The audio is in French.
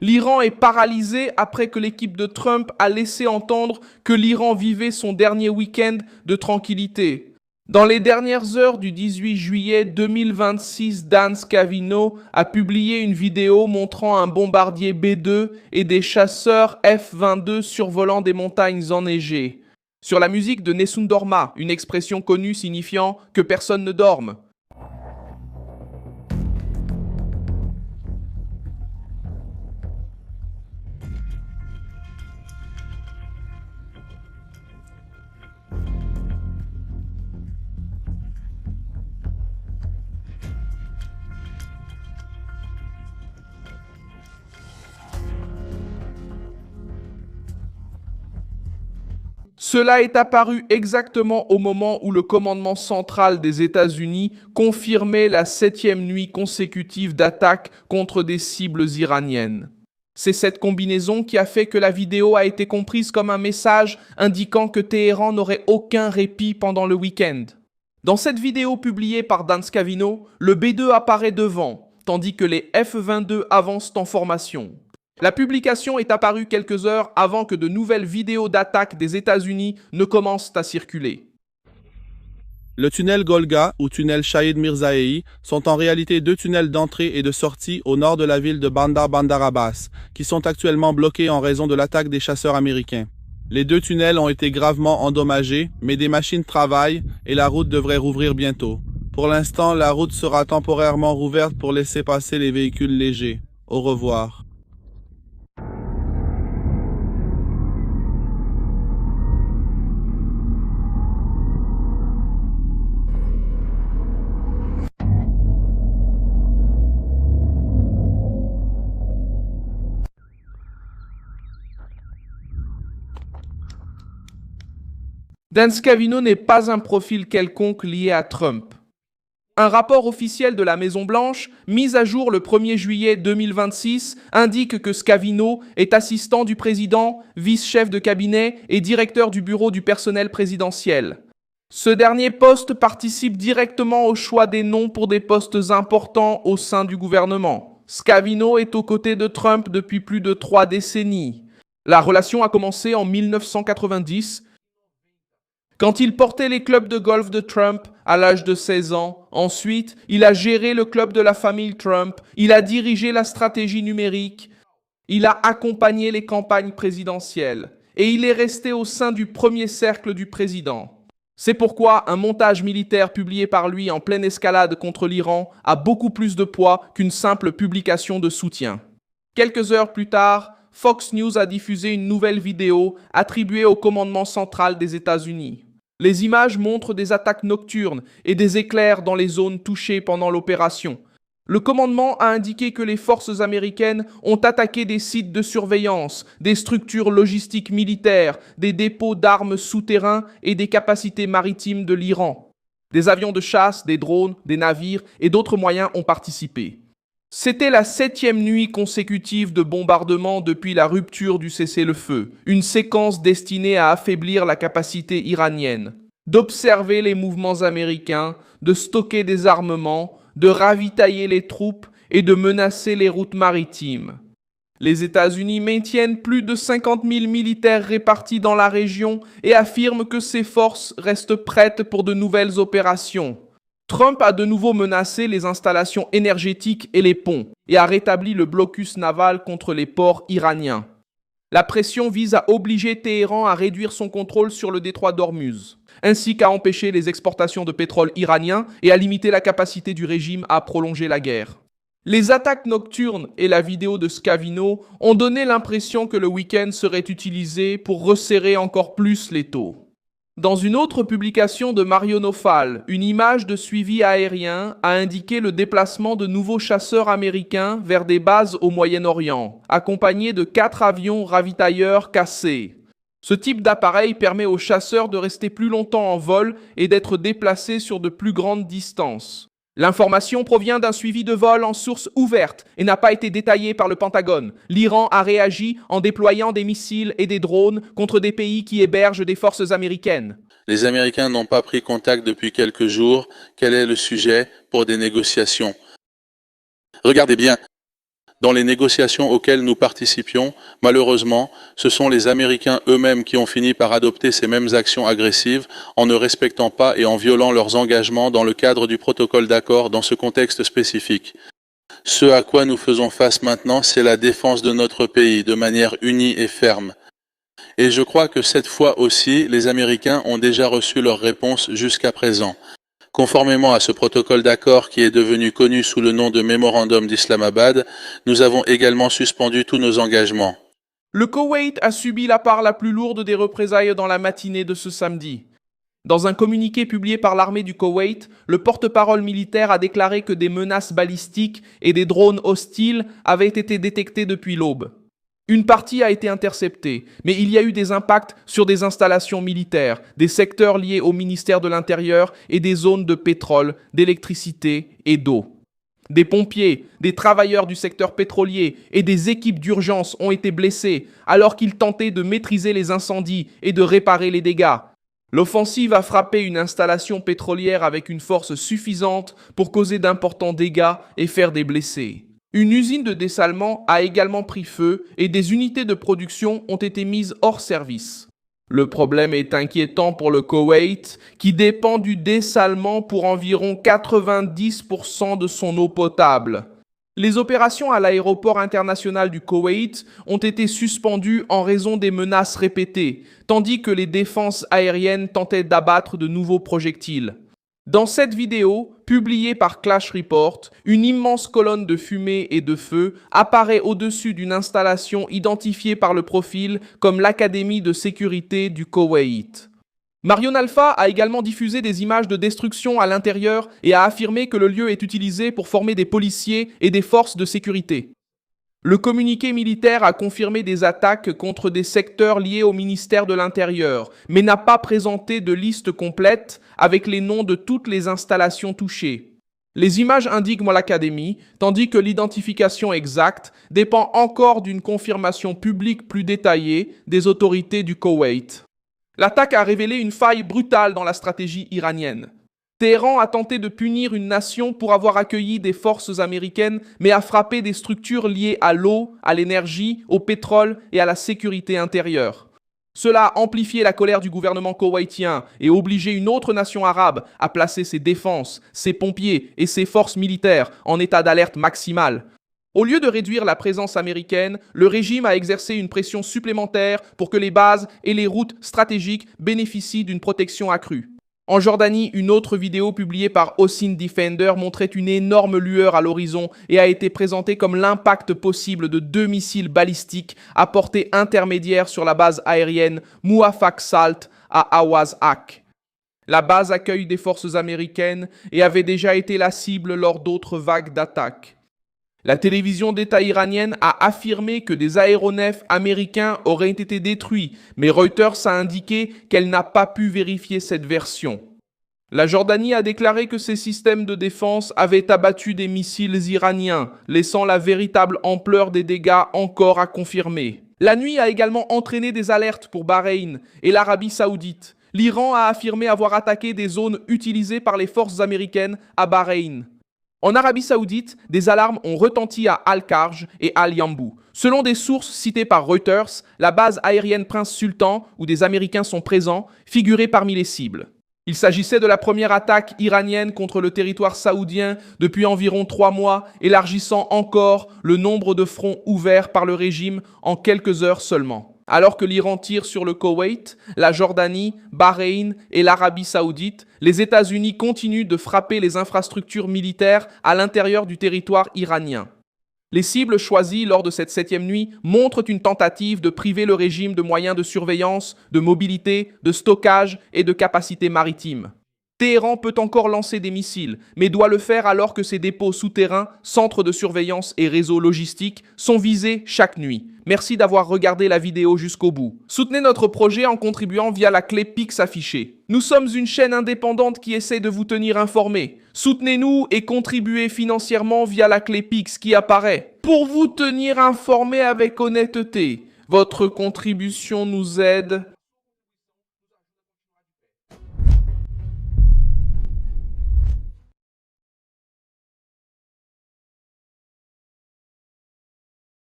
L'Iran est paralysé après que l'équipe de Trump a laissé entendre que l'Iran vivait son dernier week-end de tranquillité. Dans les dernières heures du 18 juillet 2026, Dan Scavino a publié une vidéo montrant un bombardier B-2 et des chasseurs F-22 survolant des montagnes enneigées. Sur la musique de Nessun Dorma, une expression connue signifiant que personne ne dorme. Cela est apparu exactement au moment où le commandement central des États-Unis confirmait la 7e nuit consécutive d'attaques contre des cibles iraniennes. C'est cette combinaison qui a fait que la vidéo a été comprise comme un message indiquant que Téhéran n'aurait aucun répit pendant le week-end. Dans cette vidéo publiée par Dan Scavino, le B-2 apparaît devant, tandis que les F-22 avancent en formation. La publication est apparue quelques heures avant que de nouvelles vidéos d'attaque des États-Unis ne commencent à circuler. Le tunnel Golga ou tunnel Shahid Mirzaei sont en réalité deux tunnels d'entrée et de sortie au nord de la ville de Bandar Abbas, qui sont actuellement bloqués en raison de l'attaque des chasseurs américains. Les deux tunnels ont été gravement endommagés, mais des machines travaillent et la route devrait rouvrir bientôt. Pour l'instant, la route sera temporairement rouverte pour laisser passer les véhicules légers. Au revoir. Dan Scavino n'est pas un profil quelconque lié à Trump. Un rapport officiel de la Maison-Blanche, mis à jour le 1er juillet 2026, indique que Scavino est assistant du président, vice-chef de cabinet et directeur du bureau du personnel présidentiel. Ce dernier poste participe directement au choix des noms pour des postes importants au sein du gouvernement. Scavino est aux côtés de Trump depuis plus de 3 décennies. La relation a commencé en 1990, quand il portait les clubs de golf de Trump à l'âge de 16 ans. Ensuite, il a géré le club de la famille Trump, il a dirigé la stratégie numérique, il a accompagné les campagnes présidentielles et il est resté au sein du premier cercle du président. C'est pourquoi un montage militaire publié par lui en pleine escalade contre l'Iran a beaucoup plus de poids qu'une simple publication de soutien. Quelques heures plus tard, Fox News a diffusé une nouvelle vidéo attribuée au commandement central des États-Unis. Les images montrent des attaques nocturnes et des éclairs dans les zones touchées pendant l'opération. Le commandement a indiqué que les forces américaines ont attaqué des sites de surveillance, des structures logistiques militaires, des dépôts d'armes souterrains et des capacités maritimes de l'Iran. Des avions de chasse, des drones, des navires et d'autres moyens ont participé. C'était la 7e nuit consécutive de bombardements depuis la rupture du cessez-le-feu, une séquence destinée à affaiblir la capacité iranienne, d'observer les mouvements américains, de stocker des armements, de ravitailler les troupes et de menacer les routes maritimes. Les États-Unis maintiennent plus de 50 000 militaires répartis dans la région et affirment que ces forces restent prêtes pour de nouvelles opérations. Trump a de nouveau menacé les installations énergétiques et les ponts et a rétabli le blocus naval contre les ports iraniens. La pression vise à obliger Téhéran à réduire son contrôle sur le détroit d'Ormuz, ainsi qu'à empêcher les exportations de pétrole iranien et à limiter la capacité du régime à prolonger la guerre. Les attaques nocturnes et la vidéo de Scavino ont donné l'impression que le week-end serait utilisé pour resserrer encore plus l'étau. Dans une autre publication de Mario Nawfal, une image de suivi aérien a indiqué le déplacement de nouveaux chasseurs américains vers des bases au Moyen-Orient, accompagnés de 4 avions ravitailleurs cassés. Ce type d'appareil permet aux chasseurs de rester plus longtemps en vol et d'être déplacés sur de plus grandes distances. L'information provient d'un suivi de vol en source ouverte et n'a pas été détaillée par le Pentagone. L'Iran a réagi en déployant des missiles et des drones contre des pays qui hébergent des forces américaines. Les Américains n'ont pas pris contact depuis quelques jours. Quel est le sujet pour des négociations? Regardez bien, Dans les négociations auxquelles nous participions, malheureusement, ce sont les Américains eux-mêmes qui ont fini par adopter ces mêmes actions agressives en ne respectant pas et en violant leurs engagements dans le cadre du protocole d'accord dans ce contexte spécifique. Ce à quoi nous faisons face maintenant, c'est la défense de notre pays de manière unie et ferme. Et je crois que cette fois aussi, les Américains ont déjà reçu leur réponse jusqu'à présent. Conformément à ce protocole d'accord qui est devenu connu sous le nom de Mémorandum d'Islamabad, nous avons également suspendu tous nos engagements. Le Koweït a subi la part la plus lourde des représailles dans la matinée de ce samedi. Dans un communiqué publié par l'armée du Koweït, le porte-parole militaire a déclaré que des menaces balistiques et des drones hostiles avaient été détectés depuis l'aube. Une partie a été interceptée, mais il y a eu des impacts sur des installations militaires, des secteurs liés au ministère de l'Intérieur et des zones de pétrole, d'électricité et d'eau. Des pompiers, des travailleurs du secteur pétrolier et des équipes d'urgence ont été blessés alors qu'ils tentaient de maîtriser les incendies et de réparer les dégâts. L'offensive a frappé une installation pétrolière avec une force suffisante pour causer d'importants dégâts et faire des blessés. Une usine de dessalement a également pris feu et des unités de production ont été mises hors service. Le problème est inquiétant pour le Koweït, qui dépend du dessalement pour environ 90% de son eau potable. Les opérations à l'aéroport international du Koweït ont été suspendues en raison des menaces répétées, tandis que les défenses aériennes tentaient d'abattre de nouveaux projectiles. Dans cette vidéo, publiée par Clash Report, une immense colonne de fumée et de feu apparaît au-dessus d'une installation identifiée par le profil comme l'Académie de sécurité du Koweït. Marion Alpha a également diffusé des images de destruction à l'intérieur et a affirmé que le lieu est utilisé pour former des policiers et des forces de sécurité. Le communiqué militaire a confirmé des attaques contre des secteurs liés au ministère de l'Intérieur, mais n'a pas présenté de liste complète avec les noms de toutes les installations touchées. Les images indiquent l'Académie, tandis que l'identification exacte dépend encore d'une confirmation publique plus détaillée des autorités du Koweït. L'attaque a révélé une faille brutale dans la stratégie iranienne. Téhéran a tenté de punir une nation pour avoir accueilli des forces américaines, mais a frappé des structures liées à l'eau, à l'énergie, au pétrole et à la sécurité intérieure. Cela a amplifié la colère du gouvernement koweïtien et obligé une autre nation arabe à placer ses défenses, ses pompiers et ses forces militaires en état d'alerte maximale. Au lieu de réduire la présence américaine, le régime a exercé une pression supplémentaire pour que les bases et les routes stratégiques bénéficient d'une protection accrue. En Jordanie, une autre vidéo publiée par Austin Defender montrait une énorme lueur à l'horizon et a été présentée comme l'impact possible de 2 missiles balistiques à portée intermédiaire sur la base aérienne Muwafaq Salt à Awaz Ak. La base accueille des forces américaines et avait déjà été la cible lors d'autres vagues d'attaques. La télévision d'État iranienne a affirmé que des aéronefs américains auraient été détruits, mais Reuters a indiqué qu'elle n'a pas pu vérifier cette version. La Jordanie a déclaré que ses systèmes de défense avaient abattu des missiles iraniens, laissant la véritable ampleur des dégâts encore à confirmer. La nuit a également entraîné des alertes pour Bahreïn et l'Arabie Saoudite. L'Iran a affirmé avoir attaqué des zones utilisées par les forces américaines à Bahreïn. En Arabie Saoudite, des alarmes ont retenti à Al-Kharj et Al-Yambou. Selon des sources citées par Reuters, la base aérienne Prince Sultan, où des Américains sont présents, figurait parmi les cibles. Il s'agissait de la première attaque iranienne contre le territoire saoudien depuis environ 3 mois, élargissant encore le nombre de fronts ouverts par le régime en quelques heures seulement. Alors que l'Iran tire sur le Koweït, la Jordanie, Bahreïn et l'Arabie Saoudite, les États-Unis continuent de frapper les infrastructures militaires à l'intérieur du territoire iranien. Les cibles choisies lors de cette 7e nuit montrent une tentative de priver le régime de moyens de surveillance, de mobilité, de stockage et de capacité maritime. Téhéran peut encore lancer des missiles, mais doit le faire alors que ses dépôts souterrains, centres de surveillance et réseaux logistiques sont visés chaque nuit. Merci d'avoir regardé la vidéo jusqu'au bout. Soutenez notre projet en contribuant via la clé Pix affichée. Nous sommes une chaîne indépendante qui essaie de vous tenir informés. Soutenez-nous et contribuez financièrement via la clé Pix qui apparaît. Pour vous tenir informés avec honnêteté, votre contribution nous aide